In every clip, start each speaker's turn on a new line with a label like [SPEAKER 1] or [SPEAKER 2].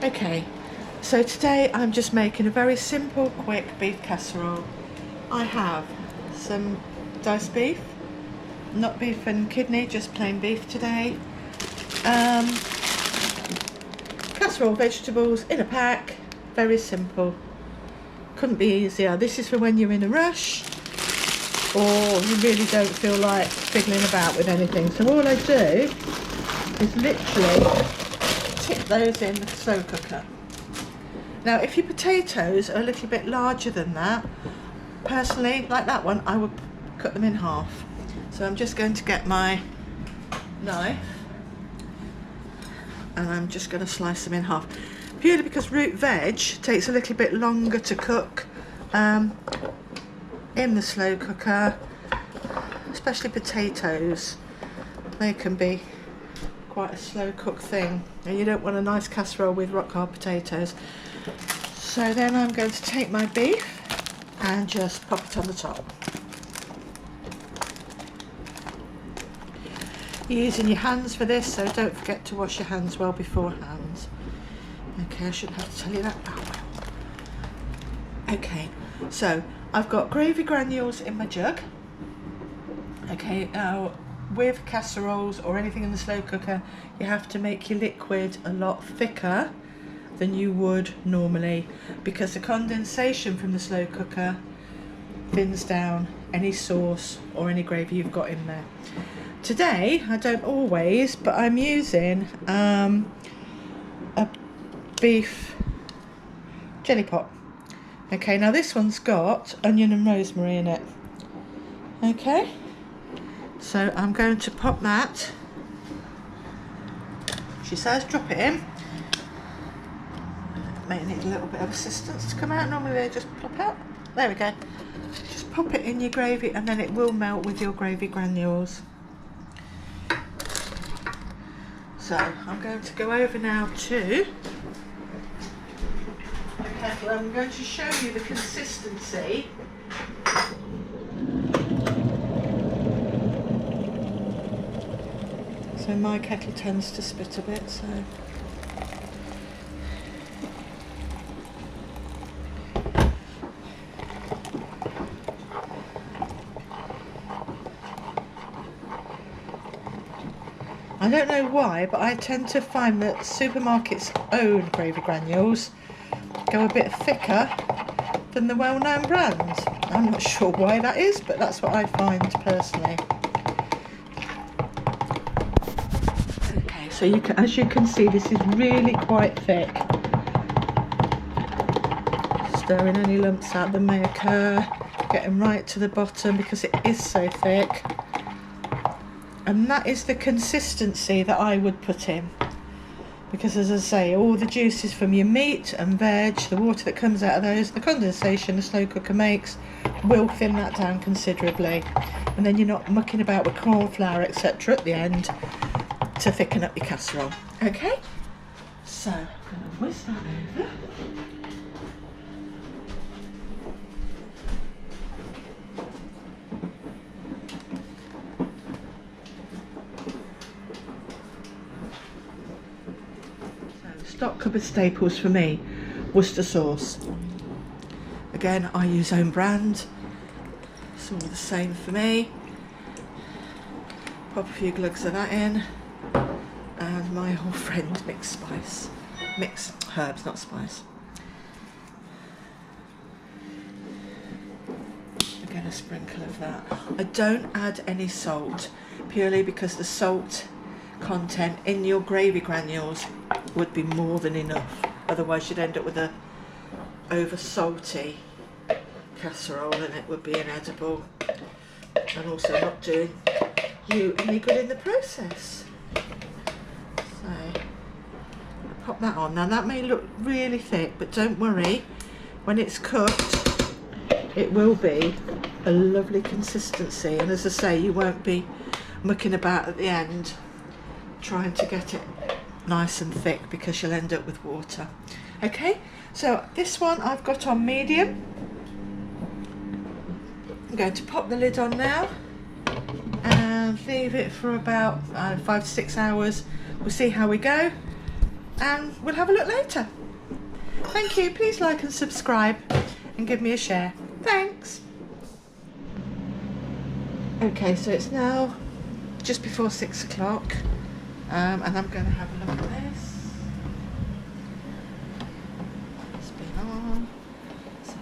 [SPEAKER 1] Okay, so today I'm just making a very simple, quick beef casserole. I have some diced beef, not beef and kidney, just plain beef today. Casserole vegetables in a pack, very simple. Couldn't be easier. This is for when you're in a rush or you really don't feel like fiddling about with anything. So all I do is literally tip those in the slow cooker. Now if your potatoes are a little bit larger than that, personally, like that one, I would cut them in half. So I'm just going to get my knife and I'm just going to slice them in half, purely because root veg takes a little bit longer to cook in the slow cooker, especially potatoes. They can be quite a slow cook thing, and you don't want a nice casserole with rock hard potatoes. So then I'm going to take my beef and just pop it on the top. You're using your hands for this, so don't forget to wash your hands well beforehand. Okay, I shouldn't have to tell you that. Oh, well. Okay, so I've got gravy granules in my jug. Okay, now with casseroles or anything in the slow cooker, you have to make your liquid a lot thicker than you would normally, because the condensation from the slow cooker thins down any sauce or any gravy you've got in there. Today, I don't always, but I'm using a beef jelly pot. Okay, now this one's got onion and rosemary in it. Okay, so I'm going to pop that. She says drop it in. May need a little bit of assistance to come out. Normally they just plop out. There we go. Just pop it in your gravy and then it will melt with your gravy granules. So I'm going to go over now to the kettle. I'm going to show you the consistency. So my kettle tends to spit a bit, so I don't know why, but I tend to find that supermarkets' own gravy granules go a bit thicker than the well-known brands. I'm not sure why that is, but that's what I find personally. Okay, so you can, as you can see, this is really quite thick. Stirring any lumps out that may occur, getting right to the bottom because it is so thick. And that is the consistency that I would put in, because as I say, all the juices from your meat and veg, the water that comes out of those, the condensation the slow cooker makes will thin that down considerably, and then you're not mucking about with corn flour etc. at the end to thicken up your casserole. Okay, so I'm going to whisk that over. Stock cupboard staples for me, Worcester sauce. Again, I use own brand. It's all the same for me. Pop a few glugs of that in. And my old friend mixed spice. Mixed herbs, not spice. Again, a sprinkle of that. I don't add any salt, purely because the salt content in your gravy granules would be more than enough. Otherwise you'd end up with a over salty casserole and it would be inedible and also not doing you any good in the process. So pop that on. Now that may look really thick, but don't worry, when it's cooked it will be a lovely consistency, and as I say, you won't be mucking about at the end trying to get it nice and thick, because you'll end up with water. Okay, so this one I've got on medium. I'm going to pop the lid on now and leave it for about 5 to 6 hours. We'll see how we go. and we'll have a look later. Thank you. Please like and subscribe and give me a share. Thanks. Okay, so it's now just before 6 o'clock, and I'm going to have a look at this. It's been on. So,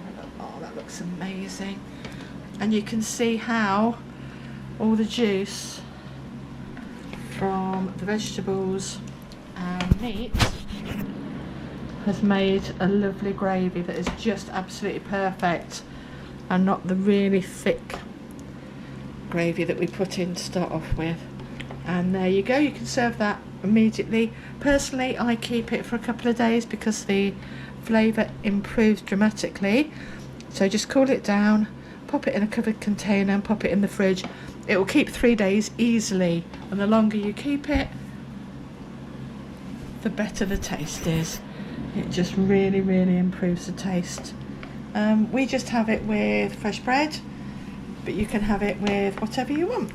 [SPEAKER 1] oh, that looks amazing. And you can see how all the juice from the vegetables and meat has made a lovely gravy that is just absolutely perfect, and not the really thick gravy that we put in to start off with. And there you go, you can serve that immediately. Personally, I keep it for a couple of days because the flavour improves dramatically. So just cool it down, pop it in a covered container and pop it in the fridge. It will keep 3 days easily, and the longer you keep it, the better the taste is. It just really, really improves the taste. We just have it with fresh bread, but you can have it with whatever you want.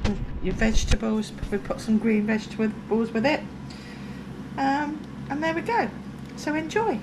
[SPEAKER 1] With your vegetables, probably put some green vegetables with it. And there we go. So enjoy.